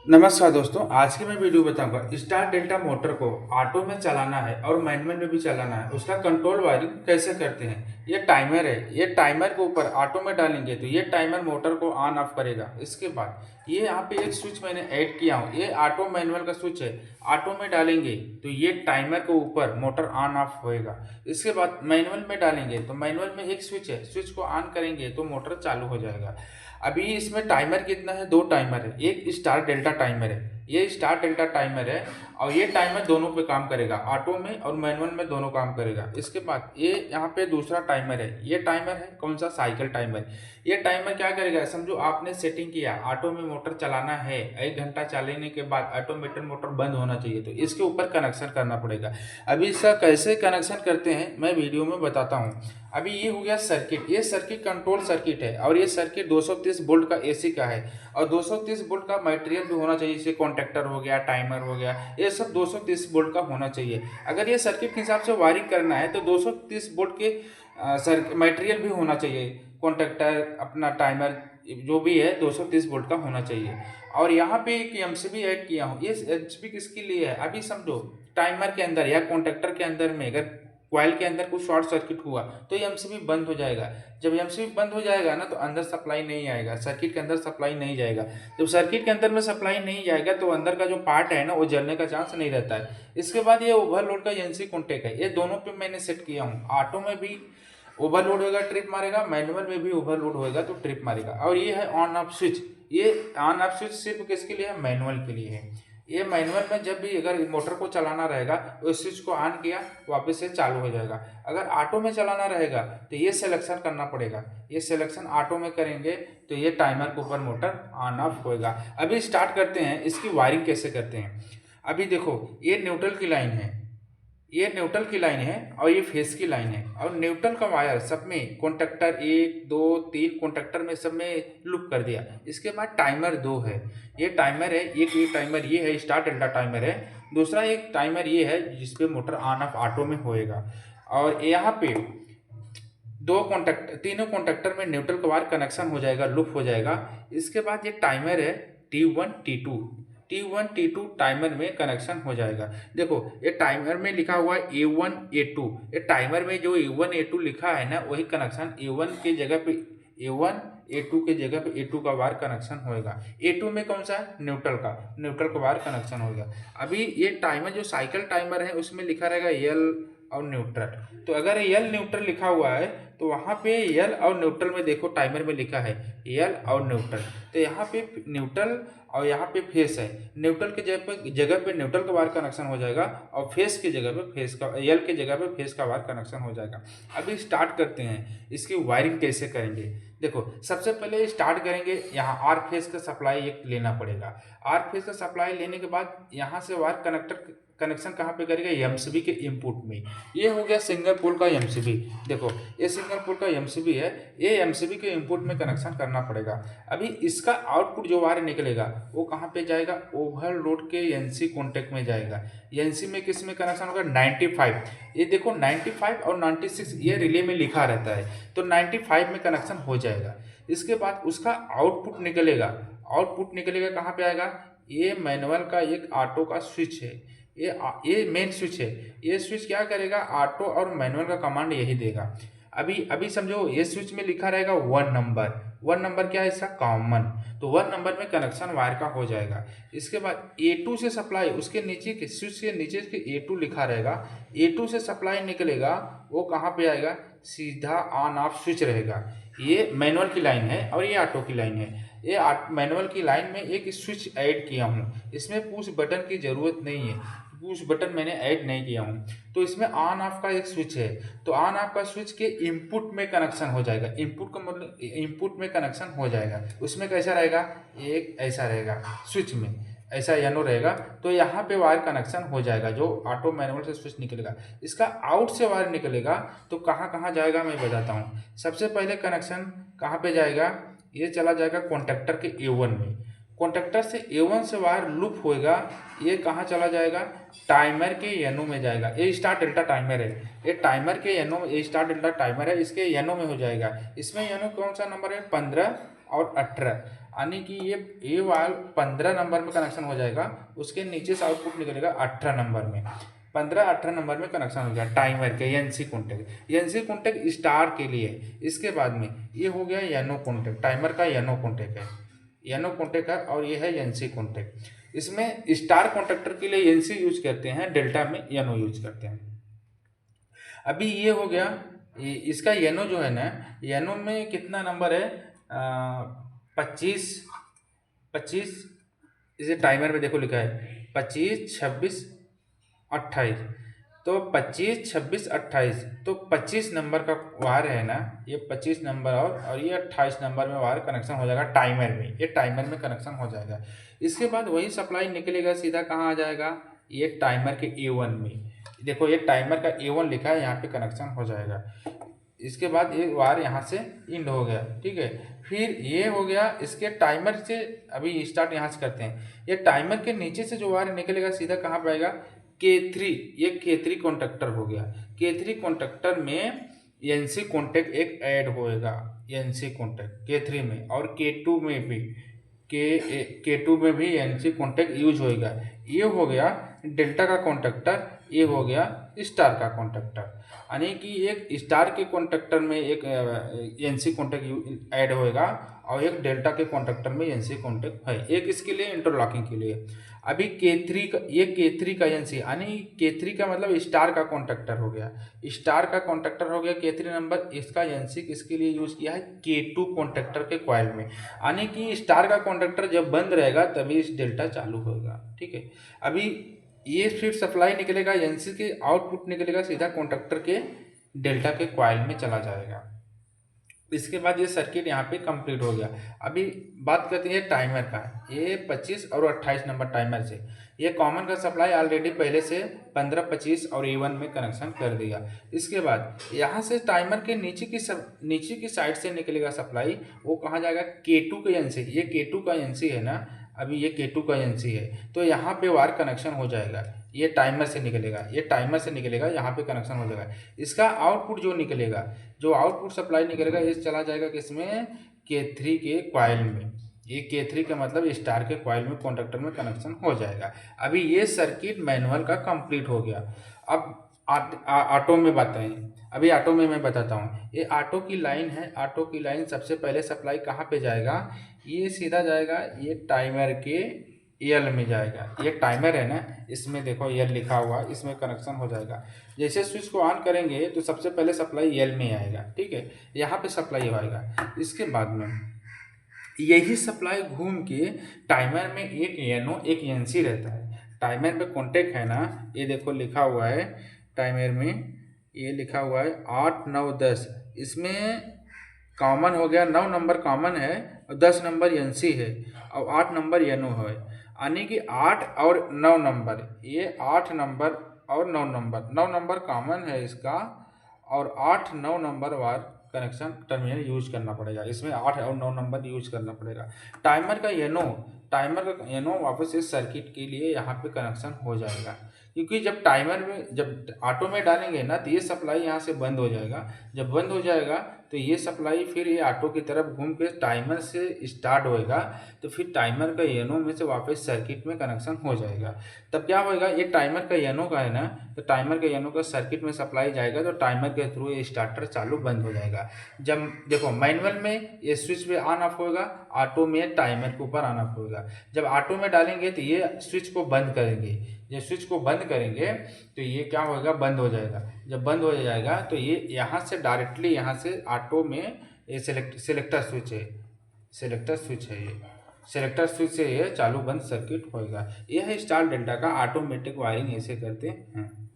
नमस्कार दोस्तों, आज की मैं वीडियो बताऊंगा स्टार डेल्टा मोटर को ऑटो में चलाना है और मैनुअल में भी चलाना है। उसका कंट्रोल वायरिंग कैसे करते हैं। ये टाइमर है, ये टाइमर के ऊपर ऑटो में डालेंगे तो ये टाइमर मोटर को ऑन ऑफ करेगा। इसके बाद ये यहाँ पे एक स्विच मैंने ऐड किया हूँ, ये ऑटो मैनुअल का स्विच है। ऑटो में डालेंगे तो ये टाइमर के ऊपर मोटर ऑन ऑफ होएगा। इसके बाद मैनुअल में डालेंगे तो मैनुअल में एक स्विच है, स्विच को ऑन करेंगे तो मोटर चालू हो जाएगा। अभी इसमें टाइमर कितना है, दो टाइमर है, एक स्टार डेल्टा टाइमर है, ये स्टार डेल्टा टाइमर है और ये टाइमर दोनों पे काम करेगा, ऑटो में और मैनुअल में दोनों काम करेगा। इसके बाद ये यहाँ पे दूसरा टाइमर है, ये टाइमर है कौन सा, साइकिल टाइमर। ये टाइमर क्या करेगा, समझो आपने सेटिंग किया ऑटो में मोटर चलाना है, 1 घंटा चलाने के बाद ऑटोमेटेड मोटर बंद होना चाहिए, तो इसके ऊपर कनेक्शन करना पड़ेगा। अभी इसका कैसे कनेक्शन करते हैं मैं वीडियो में बताता हूँ। अभी ये हो गया सर्किट, ये सर्किट कंट्रोल सर्किट है और ये सर्किट 230 वोल्ट का एसी का है और 230 वोल्ट का मटेरियल भी होना चाहिए, जैसे कॉन्टेक्टर हो गया, टाइमर हो गया, ये सब 230 वोल्ट का होना चाहिए। अगर ये सर्किट के हिसाब से वायरिंग करना है तो 230 वोल्ट के मटेरियल भी होना चाहिए, कॉन्टेक्टर अपना टाइमर जो भी है 230 वोल्ट का होना चाहिए। और यहाँ पे एक एमसीबी ऐड किया हूँ, ये एमसीबी किसके लिए है, अभी समझो टाइमर के अंदर या कॉन्टेक्टर के अंदर में अगर कॉइल के अंदर कुछ शॉर्ट सर्किट हुआ तो ये एमसीबी बंद हो जाएगा। जब एमसीबी बंद हो जाएगा ना तो अंदर सप्लाई नहीं आएगा, सर्किट के अंदर सप्लाई नहीं जाएगा। जब सर्किट के अंदर में सप्लाई नहीं जाएगा तो अंदर का जो पार्ट है ना वो जलने का चांस नहीं रहता है। इसके बाद ये ओवरलोड का एनसी कॉन्टेक्ट है, ये दोनों पे मैंने सेट किया हूँ। ऑटो में भी ओवरलोड होगा ट्रिप मारेगा, मैनुअल में भी ओवरलोड होएगा तो ट्रिप मारेगा। और ये है ऑन ऑफ स्विच, ये ऑन ऑफ स्विच सिर्फ किसके लिए है, मैनुअल के लिए है। ये मैनुअल में जब भी अगर मोटर को चलाना रहेगा तो इस स्विच को ऑन किया वापस से चालू हो जाएगा। अगर ऑटो में चलाना रहेगा तो ये सिलेक्शन करना पड़ेगा, ये सिलेक्शन ऑटो में करेंगे तो ये टाइमर के ऊपर मोटर ऑन ऑफ होएगा। अभी स्टार्ट करते हैं इसकी वायरिंग कैसे करते हैं। अभी देखो ये न्यूट्रल की लाइन है, ये न्यूट्रल की लाइन है और ये फेस की लाइन है। और न्यूट्रल का वायर सब में कॉन्टेक्टर 1 2 3 कॉन्टेक्टर में सब में लूप कर दिया। इसके बाद टाइमर 2 है, ये टाइमर है, एक ये टाइमर ये है स्टार डेल्टा टाइमर है, दूसरा एक टाइमर ये है जिसपे मोटर ऑन ऑफ ऑटो में होएगा। और यहाँ पे दो कॉन्टेक्ट तीनों कॉन्टेक्टर में न्यूट्रल का वायर कनेक्शन हो जाएगा, लूप हो जाएगा। इसके बाद ये टाइमर है T1 T2, T1 T2 timer में कनेक्शन हो जाएगा। देखो ये टाइमर में लिखा हुआ है A1 A2, ये टाइमर में जो A1 A2 लिखा है ना वही कनेक्शन A1 के जगह पे A1 A2 के जगह पे A2 का वायर कनेक्शन होएगा। A2 में कौन सा है, न्यूट्रल का, न्यूट्रल का वायर कनेक्शन होएगा। अभी ये टाइमर जो साइकिल टाइमर है उसमें लिखा रहेगा एल और न्यूट्रल, तो अगर एल न्यूट्रल लिखा हुआ है तो वहाँ पे एल और न्यूट्रल में देखो टाइमर में लिखा है एल और न्यूट्रल, तो यहाँ पे न्यूट्रल और यहाँ पे फेस है। न्यूट्रल के जगह पे न्यूट्रल का वायर कनेक्शन हो जाएगा और फेस की जगह पे फेस का, एल के जगह पे फेस का वायर कनेक्शन हो जाएगा। अभी स्टार्ट करते हैं इसकी वायरिंग कैसे करेंगे। देखो सबसे पहले स्टार्ट करेंगे, यहाँ आर फेस का सप्लाई एक लेना पड़ेगा। आर फेस का सप्लाई लेने के बाद यहाँ से वायर कनेक्शन कहाँ पे करेगा, एमसीबी के इनपुट में। ये हो गया सिंगल पोल का एमसीबी, देखो ये सिंगल पोल का एमसीबी है, ये एमसीबी के इनपुट में कनेक्शन करना पड़ेगा। अभी इसका आउटपुट जो वायर निकलेगा वो कहाँ पे जाएगा, ओवरलोड के एनसी कॉन्टेक्ट में जाएगा। एनसी में किस में कनेक्शन होगा, 95, ये देखो 95 और 96 ये रिले में लिखा रहता है, तो 95 में कनेक्शन हो जाएगा। इसके बाद उसका आउटपुट निकलेगा, आउटपुट निकलेगा कहाँ पे आएगा, ये मैनुअल का एक ऑटो का स्विच है, ये मेन स्विच है। ये स्विच क्या करेगा, ऑटो और मैनुअल का कमांड यही देगा। अभी अभी समझो ये स्विच में लिखा रहेगा 1 नंबर, 1 नंबर क्या है इसका, कॉमन, तो 1 नंबर में कनेक्शन वायर का हो जाएगा। इसके बाद A2 से सप्लाई, उसके नीचे के स्विच के नीचे के A2 लिखा रहेगा, A2 से सप्लाई निकलेगा वो कहाँ पे आएगा, सीधा ऑन ऑफ स्विच रहेगा। ये मैनुअल की लाइन है और ये ऑटो की लाइन है। ये मैनुअल की लाइन में एक स्विच ऐड किया हूँ, इसमें पुश बटन की ज़रूरत नहीं है, पुश बटन मैंने ऐड नहीं किया हूँ। तो इसमें ऑन ऑफ का एक स्विच है, तो ऑन ऑफ का स्विच के इनपुट में कनेक्शन हो जाएगा, इनपुट का मतलब इनपुट में कनेक्शन हो जाएगा। उसमें कैसा रहेगा, एक ऐसा रहेगा स्विच में, ऐसा यानो रहेगा, तो यहाँ पे वायर कनेक्शन हो जाएगा। जो ऑटो मैनुअल से स्विच निकलेगा, इसका आउट से वायर निकलेगा तो कहाँ कहाँ जाएगा मैं बताता हूँ। सबसे पहले कनेक्शन कहाँ पे जाएगा, ये चला जाएगा कॉन्टेक्टर के A1 में, कॉन्टेक्टर से A1 से वायर लूप होएगा, ये कहाँ चला जाएगा, टाइमर के एनो में जाएगा। ये स्टार डेल्टा टाइमर है, ये टाइमर के एनो, ये स्टार डेल्टा टाइमर है, इसके एनो में हो जाएगा। इसमें एनो कौन सा नंबर है, 15 और 18। यानी कि ये वाल्व 15 नंबर में कनेक्शन हो जाएगा, उसके नीचे से आउटपुट निकलेगा 18 नंबर में, 15-18 नंबर में कनेक्शन हो गया टाइमर के NC contact. NC contact star के लिए। इसके बाद में ये हो गया एनो कॉन्टैक्ट, टाइमर का एनो कॉन्टैक्ट है, एनो कॉन्टैक्ट है, और ये है एनसी कॉन्टैक्ट। इसमें स्टार कॉन्टैक्टर के लिए एनसी यूज करते हैं, डेल्टा में एनो यूज करते हैं। अभी ये हो गया, इसका येनो जो है ना, येनो में कितना नंबर है, 25, 25, इसे टाइमर में देखो लिखा है 25, 26, 28। तो 25, 26, 28, तो 25 नंबर का वायर है ना, ये 25 नंबर और ये 28 नंबर में वायर कनेक्शन हो जाएगा टाइमर में, ये टाइमर में कनेक्शन हो जाएगा। इसके बाद वही सप्लाई निकलेगा सीधा कहाँ आ जाएगा, ये टाइमर के A1 में। देखो ये टाइमर का A1 लिखा है, यहाँ पे कनेक्शन हो जाएगा। इसके बाद ये वायर यहाँ से इंड हो गया, ठीक है। फिर ये हो गया, इसके टाइमर से अभी स्टार्ट यहाँ से करते हैं। ये टाइमर के नीचे से जो वायर निकलेगा सीधा कहाँ पे आएगा, K3, ये K3 कॉन्टैक्टर हो गया। K3 कॉन्टैक्टर में एनसी कॉन्टैक्ट एक ऐड होएगा, एनसी कॉन्टैक्ट K3 में, और K2 में भी, K2 में भी एनसी कॉन्टैक्ट यूज होएगा। ये हो गया डेल्टा का कॉन्टैक्टर, ये हो गया स्टार का कॉन्टैक्टर। यानी कि एक स्टार के कॉन्टैक्टर में एक एनसी कॉन्टैक्ट ऐड होएगा, और एक डेल्टा के कॉन्टैक्टर में एनसी कॉन्टैक्ट है, एक इसके लिए इंटरलॉकिंग के लिए। अभी K3 का, ये K3 का एनसी, यानी K3 का मतलब स्टार का कॉन्टैक्टर हो गया, स्टार का कॉन्टैक्टर हो गया K3 नंबर। इसका एनसी किसके लिए यूज किया है, K2 कॉन्टैक्टर के कॉइल में। यानी कि स्टार का कॉन्टैक्टर जब बंद रहेगा तभी इस डेल्टा चालू होगा, ठीक है। अभी ये फिर सप्लाई निकलेगा, एनसी के आउटपुट निकलेगा सीधा कॉन्टैक्टर के डेल्टा के कॉइल में चला जाएगा। इसके बाद ये सर्किट यहाँ पे कंप्लीट हो गया। अभी बात करते हैं टाइमर का, ये 25 और 28 नंबर टाइमर से। ये कॉमन का सप्लाई ऑलरेडी पहले से 15, 25 और A1 में कनेक्शन कर दिया। इसके बाद यहाँ से टाइमर के नीचे की साइड से निकलेगा सप्लाई, वो कहाँ जाएगा, K2 का एनसी। ये K2 का एनसी है ना, अभी ये K2 का एनसी है, तो यहाँ पे वायर कनेक्शन हो जाएगा। ये टाइमर से निकलेगा, ये टाइमर से निकलेगा, यहाँ पे कनेक्शन हो जाएगा। इसका आउटपुट जो निकलेगा, जो आउटपुट सप्लाई निकलेगा, ये चला जाएगा किसमें, K3 के कॉइल में। ये K3 का मतलब स्टार के कॉइल में कॉन्टैक्टर में कनेक्शन हो जाएगा। अभी ये सर्किट मैनुअल का कंप्लीट हो गया। अब ऑटो में बताएं, अभी ऑटो में मैं बताता हूँ। ये ऑटो की लाइन है, ऑटो की लाइन सबसे पहले सप्लाई कहाँ पे जाएगा, ये सीधा जाएगा ये टाइमर के एल में जाएगा। ये टाइमर है ना, इसमें देखो एल लिखा हुआ, इसमें कनेक्शन हो जाएगा। जैसे स्विच को ऑन करेंगे तो सबसे पहले सप्लाई एल में आएगा, ठीक है, यहाँ पे सप्लाई आएगा। इसके बाद में यही सप्लाई घूम के टाइमर में एक एनो एक एनसी रहता है। टाइमर पे कॉन्टेक्ट है ना, ये देखो लिखा हुआ है टाइमर में, ये लिखा हुआ है 8, 9, 10। इसमें कॉमन हो गया, 9 नंबर कॉमन है और 10 नंबर एनसी है और 8 नंबर एनो है। यानी कि 8 और 9 नंबर, ये 8 नंबर और 9 नंबर, 9 नंबर कॉमन है इसका, और 8, 9 नंबर वार कनेक्शन टर्मिनल यूज करना पड़ेगा। इसमें 8 और 9 नंबर यूज करना पड़ेगा। टाइमर का एनो वापस इस सर्किट के लिए यहाँ पे कनेक्शन हो जाएगा, क्योंकि जब टाइमर में, जब ऑटो में डालेंगे ना, तो ये सप्लाई यहाँ से बंद हो जाएगा। जब बंद हो जाएगा तो ये सप्लाई फिर ये ऑटो की तरफ घूम के टाइमर से स्टार्ट होएगा, तो फिर टाइमर का एनो में से वापस सर्किट में कनेक्शन हो जाएगा। तब क्या होएगा, ये टाइमर का एनो का है ना, तो टाइमर के एनो का सर्किट में सप्लाई जाएगा, तो टाइमर के थ्रू ये स्टार्टर चालू बंद हो जाएगा। जब देखो मैनुअल में ये स्विच पे ऑन ऑफ होगा, ऑटो में टाइमर के ऊपर ऑन ऑफ होगा। जब ऑटो में डालेंगे तो ये स्विच को बंद करेंगे, जब स्विच को बंद करेंगे तो ये क्या होगा, बंद हो जाएगा। जब बंद हो जाएगा तो ये यहाँ से डायरेक्टली, यहाँ से ऑटो में ये सेलेक्टर स्विच है, सेलेक्टर स्विच है, ये सेलेक्टर स्विच से ये चालू बंद सर्किट होएगा। यह है स्टार डेल्टा का ऑटोमेटिक वायरिंग ऐसे करते हैं।